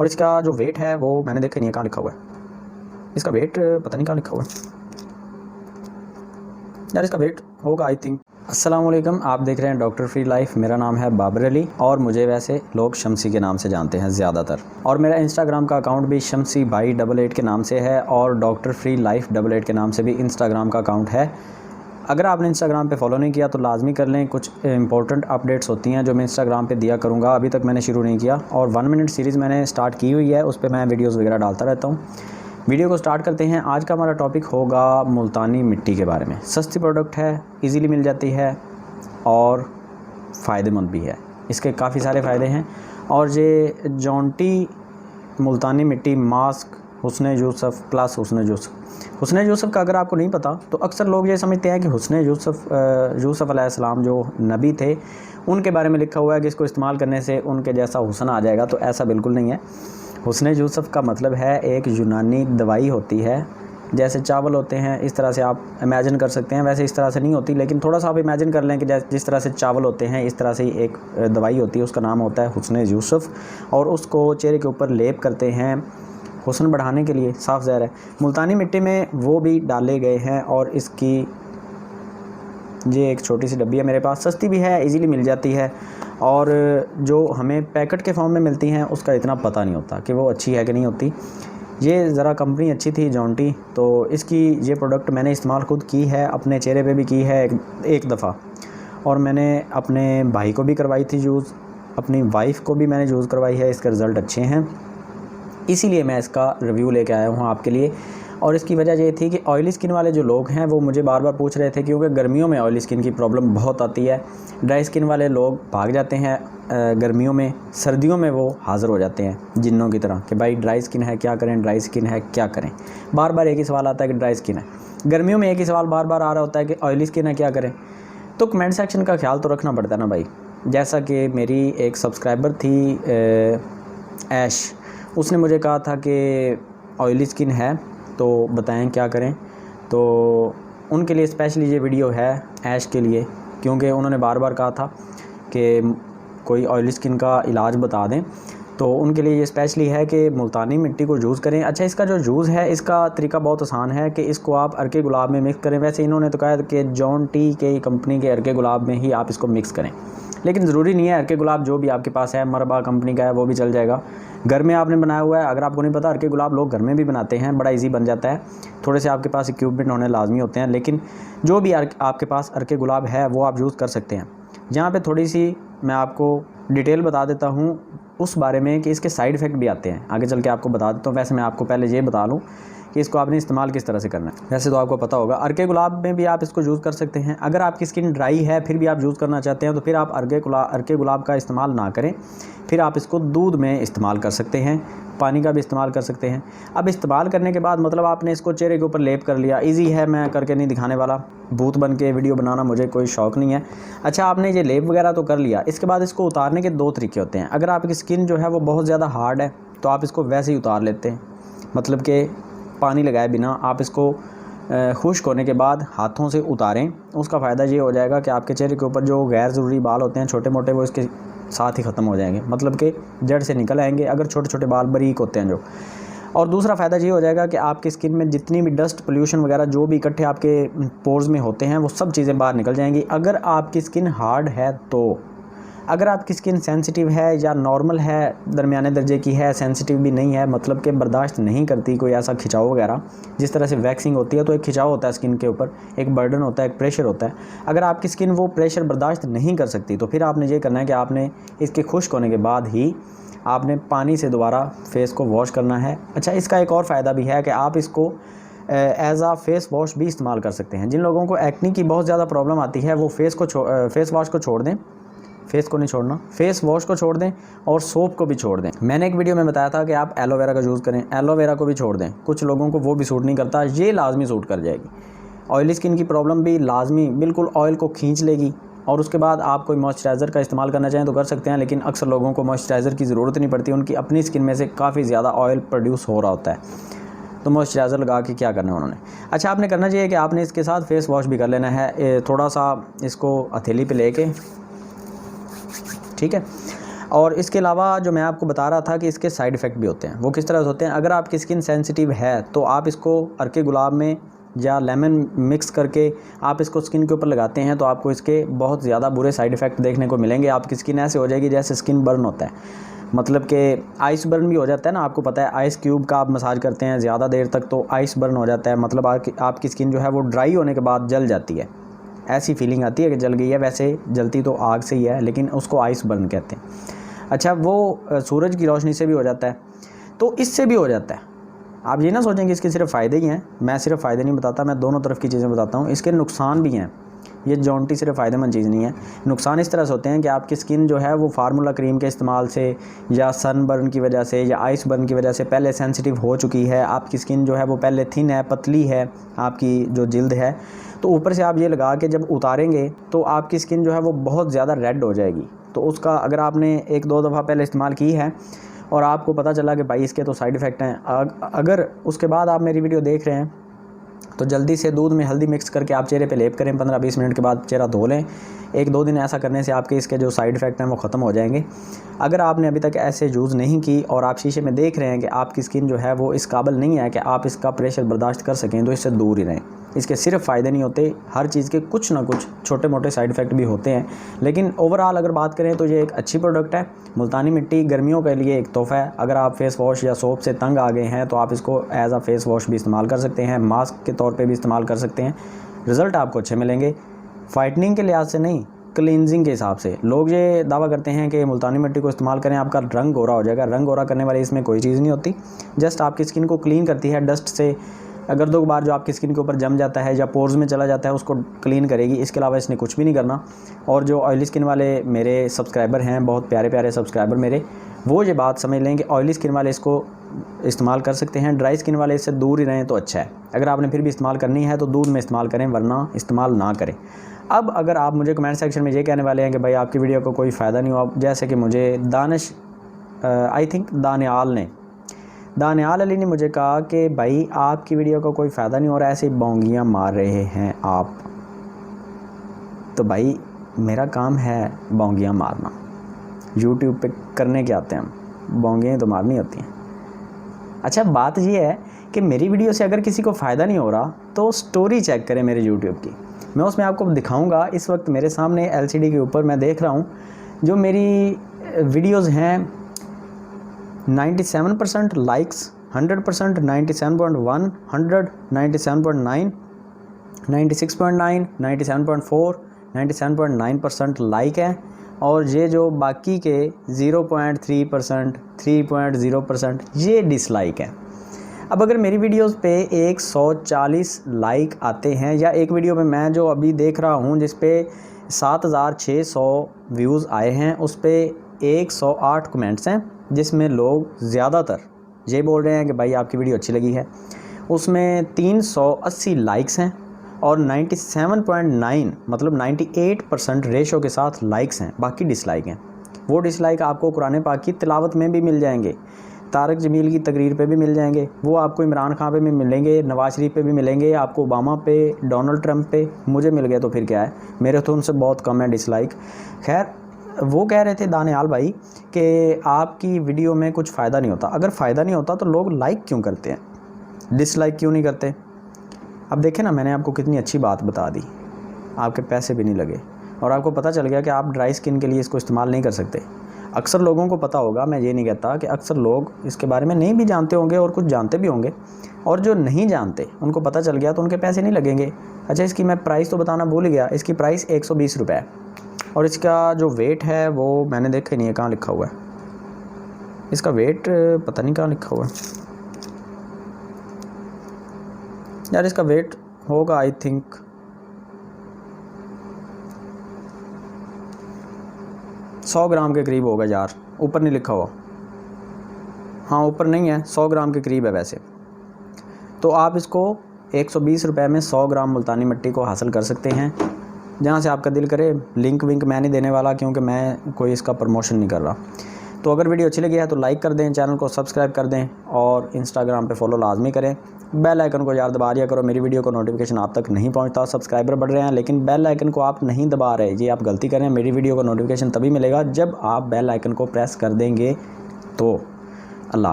और इसका जो वेट है वो मैंने देखा नहीं है, कहाँ लिखा हुआ है इसका वेट, पता नहीं कहाँ लिखा हुआ है यार, इसका वेट होगा आई थिंक। अस्सलाम वालेकुम, आप देख रहे हैं डॉक्टर फ्री लाइफ। मेरा नाम है बाबर अली और मुझे वैसे लोग शमसी के नाम से जानते हैं ज़्यादातर, और मेरा इंस्टाग्राम का अकाउंट भी शमसी भाई 88 के नाम से है और डॉक्टर फ्री लाइफ 88 के नाम से भी इंस्टाग्राम का अकाउंट है। अगर आपने इंस्टाग्राम पे फॉलो नहीं किया तो लाजमी कर लें, कुछ इंपॉर्टेंट अपडेट्स होती हैं जो मैं इंस्टाग्राम पे दिया करूँगा। अभी तक मैंने शुरू नहीं किया और 1 मिनट सीरीज़ मैंने स्टार्ट की हुई है, उस पर मैं वीडियोज़ वगैरह डालता रहता हूँ। वीडियो को स्टार्ट करते हैं। आज का हमारा टॉपिक होगा मुल्तानी मिट्टी के बारे में। सस्ती प्रोडक्ट है, इजीली मिल जाती है और फ़ायदेमंद भी है। इसके काफ़ी सारे फ़ायदे हैं। और ये जॉन्टी मुल्तानी मिट्टी मास्क हुस्न यूसुफ प्लस हुस्न यूसुफ का अगर आपको नहीं पता तो अक्सर लोग ये समझते हैं कि हुस्न यूसुफ अलैहिस्सलाम जो नबी थे उनके बारे में लिखा हुआ है कि इसको इस्तेमाल करने से उनके जैसा हुस्न आ जाएगा, तो ऐसा बिल्कुल नहीं है। हुस्न यूसुफ का मतलब है एक यूनानी दवाई होती है, जैसे चावल होते हैं इस तरह से आप इमेजिन कर सकते हैं। वैसे इस तरह से नहीं होती, लेकिन थोड़ा सा आप इमेजिन कर लें कि जिस तरह से चावल होते हैं इस तरह से ही एक दवाई होती है, उसका नाम होता है हुस्न यूसुफ। और उसको चेहरे के ऊपर लेप करते हैं हुस्न बढ़ाने के लिए। साफ ज़ाहिर है मुल्तानी मिट्टी में वो भी डाले गए हैं। और इसकी ये एक छोटी सी डब्बी है मेरे पास, सस्ती भी है, इजीली मिल जाती है। और जो हमें पैकेट के फॉर्म में मिलती हैं उसका इतना पता नहीं होता कि वो अच्छी है कि नहीं होती। ये ज़रा कंपनी अच्छी थी जॉन्टी, तो इसकी ये प्रोडक्ट मैंने इस्तेमाल खुद की है, अपने चेहरे पे भी की है एक दफ़ा, और मैंने अपने भाई को भी करवाई थी यूज़, अपनी वाइफ़ को भी मैंने यूज़ करवाई है। इसके रिज़ल्ट अच्छे हैं, इसीलिए मैं इसका रिव्यू लेके आया हूँ आपके लिए। और इसकी वजह ये थी कि ऑयली स्किन वाले जो लोग हैं वो मुझे बार बार पूछ रहे थे, क्योंकि गर्मियों में ऑयली स्किन की प्रॉब्लम बहुत आती है। ड्राई स्किन वाले लोग भाग जाते हैं गर्मियों में, सर्दियों में वो हाज़िर हो जाते हैं जिन्नों की तरह कि भाई ड्राई स्किन है क्या करें, ड्राई स्किन है क्या करें। बार बार एक ही सवाल आता है कि ड्राई स्किन है। गर्मियों में एक ही सवाल बार बार आ रहा होता है कि ऑयली स्किन है क्या करें। तो कमेंट सेक्शन का ख्याल तो रखना पड़ता है ना भाई। जैसा कि मेरी एक सब्सक्राइबर थी ऐश, उसने मुझे कहा था कि ऑयली स्किन है तो बताएं क्या करें। तो उनके लिए स्पेशली ये वीडियो है ऐश के लिए, क्योंकि उन्होंने बार बार कहा था कि कोई ऑयली स्किन का इलाज बता दें, तो उनके लिए ये स्पेशली है कि मुल्तानी मिट्टी को यूज़ करें। अच्छा, इसका जो यूज़ है इसका तरीका बहुत आसान है कि इसको आप अर्के गुलाब में मिक्स करें। वैसे इन्होंने तो कहा कि जॉन्टी के कंपनी के अर्के गुलाब में ही आप इसको मिक्स करें, लेकिन ज़रूरी नहीं है। अर्के गुलाब जो भी आपके पास है, मरबा कंपनी का है वो भी चल जाएगा। घर में आपने बनाया हुआ है, अगर आपको नहीं पता अर्के गुलाब लोग घर में भी बनाते हैं, बड़ा इजी बन जाता है। थोड़े से आपके पास इक्विपमेंट होने लाजमी होते हैं, लेकिन जो भी आपके पास अर्के गुलाब है वो आप यूज़ कर सकते हैं। यहाँ पे थोड़ी सी मैं आपको डिटेल बता देता हूँ उस बारे में कि इसके साइड इफ़ेक्ट भी आते हैं, आगे चल के आपको बता देता हूँ। वैसे मैं आपको पहले ये बता लूँ कि इसको आपने इस्तेमाल किस तरह से करना है। वैसे तो आपको पता होगा, अर्के गुलाब में भी आप इसको यूज़ कर सकते हैं। अगर आपकी स्किन ड्राई है फिर भी आप यूज़ करना चाहते हैं तो फिर आप अर्के गुलाब का इस्तेमाल ना करें, फिर आप इसको दूध में इस्तेमाल कर सकते हैं, पानी का भी इस्तेमाल कर सकते हैं। अब इस्तेमाल करने के बाद मतलब आपने इसको चेहरे के ऊपर लेप कर लिया, इजी है, मैं करके नहीं दिखाने वाला, भूत बन के वीडियो बनाना मुझे कोई शौक़ नहीं है। अच्छा, आपने ये लेप वगैरह तो कर लिया, इसके बाद इसको उतारने के 2 तरीके होते हैं। अगर आपकी स्किन जो है वो बहुत ज़्यादा हार्ड है तो आप इसको वैसे ही उतार लेते हैं, मतलब कि पानी लगाए बिना आप इसको खुश्क होने के बाद हाथों से उतारें। उसका फ़ायदा ये हो जाएगा कि आपके चेहरे के ऊपर जो गैर ज़रूरी बाल होते हैं छोटे मोटे, वो इसके साथ ही ख़त्म हो जाएंगे, मतलब कि जड़ से निकल आएंगे अगर छोटे छोटे बाल बारीक होते हैं जो। और दूसरा फ़ायदा ये हो जाएगा कि आपकी स्किन में जितनी भी डस्ट पोल्यूशन वगैरह जो भी इकट्ठे आपके पोर्स में होते हैं वो सब चीज़ें बाहर निकल जाएंगी। अगर आपकी स्किन हार्ड है तो, अगर आपकी स्किन सेंसिटिव है या नॉर्मल है, दरमियाने दर्जे की है, सेंसिटिव भी नहीं है, मतलब कि बर्दाश्त नहीं करती कोई ऐसा खिंचाव वगैरह, जिस तरह से वैक्सिंग होती है तो एक खिंचाव होता है स्किन के ऊपर, एक बर्डन होता है, एक प्रेशर होता है। अगर आपकी स्किन वो प्रेशर बर्दाश्त नहीं कर सकती तो फिर आपने ये करना है कि आपने इसके खुश्क होने के बाद ही आपने पानी से दोबारा फेस को वॉश करना है। अच्छा, इसका एक और फ़ायदा भी है कि आप इसको एज आ फेस वॉश भी इस्तेमाल कर सकते हैं। जिन लोगों को एक्नी की बहुत ज़्यादा प्रॉब्लम आती है वो फेस वॉश को छोड़ दें, फेस को नहीं छोड़ना, फेस वॉश को छोड़ दें और सोप को भी छोड़ दें। मैंने एक वीडियो में बताया था कि आप एलोवेरा का यूज़ करें, एलोवेरा को भी छोड़ दें। कुछ लोगों को वो भी सूट नहीं करता, ये लाजमी सूट कर जाएगी। ऑयली स्किन की प्रॉब्लम भी लाजमी बिल्कुल ऑयल को खींच लेगी। और उसके बाद आप कोई मॉइस्चराइज़र का इस्तेमाल करना चाहें तो कर सकते हैं, लेकिन अक्सर लोगों को मॉइस्चराइज़र की ज़रूरत नहीं पड़ती, उनकी अपनी स्किन में से काफ़ी ज़्यादा ऑयल प्रोड्यूस हो रहा होता है, तो मॉइस्चराइज़र लगा के क्या करना है उन्होंने। अच्छा, आपने करना चाहिए कि आपने इसके साथ फेस वॉश भी कर लेना है, थोड़ा सा इसको हथेली पे लेके, ठीक है। और इसके अलावा जो मैं आपको बता रहा था कि इसके साइड इफ़ेक्ट भी होते हैं, वो किस तरह से होते हैं। अगर आपकी स्किन सेंसिटिव है तो आप इसको अर्के गुलाब में या लेमन मिक्स करके आप इसको स्किन के ऊपर लगाते हैं तो आपको इसके बहुत ज़्यादा बुरे साइड इफ़ेक्ट देखने को मिलेंगे। आपकी स्किन ऐसे हो जाएगी जैसे स्किन बर्न होता है, मतलब कि आइस बर्न भी हो जाता है ना, आपको पता है आइस क्यूब का आप मसाज करते हैं ज़्यादा देर तक तो आइस बर्न हो जाता है, मतलब आपकी स्किन जो है वो ड्राई होने के बाद जल जाती है, ऐसी फीलिंग आती है कि जल गई है। वैसे जलती तो आग से ही है लेकिन उसको आइस बर्न कहते हैं। अच्छा, वो सूरज की रोशनी से भी हो जाता है, तो इससे भी हो जाता है। आप ये ना सोचें कि इसके सिर्फ फ़ायदे ही हैं, मैं सिर्फ फ़ायदे नहीं बताता, मैं दोनों तरफ की चीज़ें बताता हूँ। इसके नुकसान भी हैं, ये जॉन्टी सिर्फ फ़ायदेमंद चीज़ नहीं है। नुकसान इस तरह से होते हैं कि आपकी स्किन जो है वो फार्मूला क्रीम के इस्तेमाल से या सन बर्न की वजह से या आइस बर्न की वजह से पहले सेंसिटिव हो चुकी है, आपकी स्किन जो है वो पहले थिन है, पतली है आपकी जो जिल्द है, तो ऊपर से आप ये लगा के जब उतारेंगे तो आपकी स्किन जो है वो बहुत ज़्यादा रेड हो जाएगी। तो उसका अगर आपने 1-2 दफ़ा पहले इस्तेमाल की है और आपको पता चला कि भाई इसके तो साइड इफ़ेक्ट हैं, अगर उसके बाद आप मेरी वीडियो देख रहे हैं तो जल्दी से दूध में हल्दी मिक्स करके आप चेहरे पे लेप करें, 15-20 मिनट के बाद चेहरा धो लें। 1-2 दिन ऐसा करने से आपके इसके जो साइड इफ़ेक्ट हैं वो ख़त्म हो जाएंगे। अगर आपने अभी तक ऐसे यूज़ नहीं की और आप शीशे में देख रहे हैं कि आपकी स्किन जो है वो इस काबिल नहीं है कि आप इसका प्रेशर बर्दाश्त कर सकें, तो इससे दूर ही रहें। इसके सिर्फ फ़ायदे नहीं होते, हर चीज़ के कुछ ना कुछ छोटे मोटे साइड इफ़ेक्ट भी होते हैं, लेकिन ओवरऑल अगर बात करें तो ये एक अच्छी प्रोडक्ट है। मुल्तानी मिट्टी गर्मियों के लिए एक तोहफ़ा है। अगर आप फेस वॉश या सोप से तंग आ गए हैं तो आप इसको एज आ फेस वॉश भी इस्तेमाल कर सकते हैं, मास्क के तौर पे भी इस्तेमाल कर सकते हैं। रिज़ल्ट आपको अच्छे मिलेंगे, फाइटनिंग के लिहाज से नहीं, क्लींजिंग के हिसाब से। लोग ये दावा करते हैं कि मुल्तानी मिट्टी को इस्तेमाल करें आपका रंग गोरा हो जाएगा। रंग गोरा करने वाली इसमें कोई चीज़ नहीं होती, जस्ट आपकी स्किन को क्लीन करती है डस्ट से। अगर 2 बार जो आपकी स्किन के ऊपर जम जाता है या पोर्स में चला जाता है उसको क्लीन करेगी, इसके अलावा इसने कुछ भी नहीं करना। और जो ऑयली स्किन वाले मेरे सब्सक्राइबर हैं, बहुत प्यारे प्यारे सब्सक्राइबर मेरे, वो ये बात समझ लें कि ऑयली स्किन वाले इसको इस्तेमाल कर सकते हैं, ड्राई स्किन वाले इससे दूर ही रहें तो अच्छा है। अगर आपने फिर भी इस्तेमाल करनी है तो दूध में इस्तेमाल करें, वरना इस्तेमाल ना करें। अब अगर आप मुझे कमेंट सेक्शन में ये कहने वाले हैं कि भाई आपकी वीडियो को कोई फ़ायदा नहीं हुआ, जैसे कि मुझे दानिश आई थिंक दानियाल अली ने मुझे कहा कि भाई आपकी वीडियो का कोई फ़ायदा नहीं हो रहा, ऐसे बोंगियाँ मार रहे हैं आप। तो भाई मेरा काम है बोंगियाँ मारना, यूट्यूब पे करने के आते हैं हम, बोंगियाँ तो मारनी होती हैं। अच्छा, बात ये है कि मेरी वीडियो से अगर किसी को फ़ायदा नहीं हो रहा तो स्टोरी चेक करें मेरे यूट्यूब की, मैं उसमें आपको दिखाऊंगा। इस वक्त मेरे सामने LCD के ऊपर मैं देख रहा हूँ जो मेरी वीडियोस हैं 97% लाइक्स, 100%, 97.1, 100, 97.9, 96.9, 97.4, 97.9% लाइक है। और ये जो बाकी के 0.3%, 3.0% ये डिसलाइक है। अब अगर मेरी वीडियोस पे 140 लाइक आते हैं, या एक वीडियो पे मैं जो अभी देख रहा हूँ जिस पे 7600 व्यूज़ आए हैं, उस पे 108 कमेंट्स हैं, जिसमें लोग ज़्यादातर ये बोल रहे हैं कि भाई आपकी वीडियो अच्छी लगी है। उसमें 380 लाइक्स हैं और 97.9 मतलब 98% रेशो के साथ लाइक्स हैं, बाकी डिसलाइक हैं। वो डिसलाइक आपको कुरान पाक की तिलावत में भी मिल जाएंगे, तारक जमील की तकरीर पे भी मिल जाएंगे, वो आपको इमरान खान पे भी मिलेंगे, नवाज शरीफ पे भी मिलेंगे, आपको ओबामा पे, डोनाल्ड ट्रंप पे। मुझे मिल गए तो फिर क्या है, मेरे तो उनसे बहुत कम है डिसलाइक। खैर, वो कह रहे थे दानियाल भाई कि आपकी वीडियो में कुछ फ़ायदा नहीं होता। अगर फ़ायदा नहीं होता तो लोग लाइक क्यों करते हैं, डिसलाइक क्यों नहीं करते? अब देखें ना, मैंने आपको कितनी अच्छी बात बता दी, आपके पैसे भी नहीं लगे और आपको पता चल गया कि आप ड्राई स्किन के लिए इसको इस्तेमाल नहीं कर सकते। अक्सर लोगों को पता होगा, मैं ये नहीं कहता कि अक्सर लोग इसके बारे में नहीं भी जानते होंगे और कुछ जानते भी होंगे, और जो नहीं जानते उनको पता चल गया तो उनके पैसे नहीं लगेंगे। अच्छा, इसकी मैं प्राइस तो बताना भूल गया, इसकी प्राइस 120 रुपये है और इसका जो वेट है वो मैंने देखा ही नहीं है, कहाँ लिखा हुआ है इसका वेट, पता नहीं कहाँ लिखा हुआ है यार। इसका वेट होगा आई थिंक 100 ग्राम के करीब होगा यार, ऊपर नहीं लिखा हुआ। हाँ, ऊपर नहीं है, 100 ग्राम के करीब है वैसे। तो आप इसको 120 रुपये में 100 ग्राम मुल्तानी मिट्टी को हासिल कर सकते हैं, जहाँ से आपका दिल करे। लिंक विंक मैं नहीं देने वाला क्योंकि मैं कोई इसका प्रमोशन नहीं कर रहा। तो अगर वीडियो अच्छी लगी है तो लाइक कर दें, चैनल को सब्सक्राइब कर दें और इंस्टाग्राम पे फॉलो लाजमी करें। बेल आइकन को यार दबा दिया करो, मेरी वीडियो को नोटिफिकेशन आप तक नहीं पहुंचता। सब्सक्राइबर बढ़ रहे हैं लेकिन बेल आइकन को आप नहीं दबा रहे, ये आप गलती कर रहे हैं। मेरी वीडियो को नोटिफिकेशन तभी मिलेगा जब आप बेल आइकन को प्रेस कर देंगे। तो अल्लाह।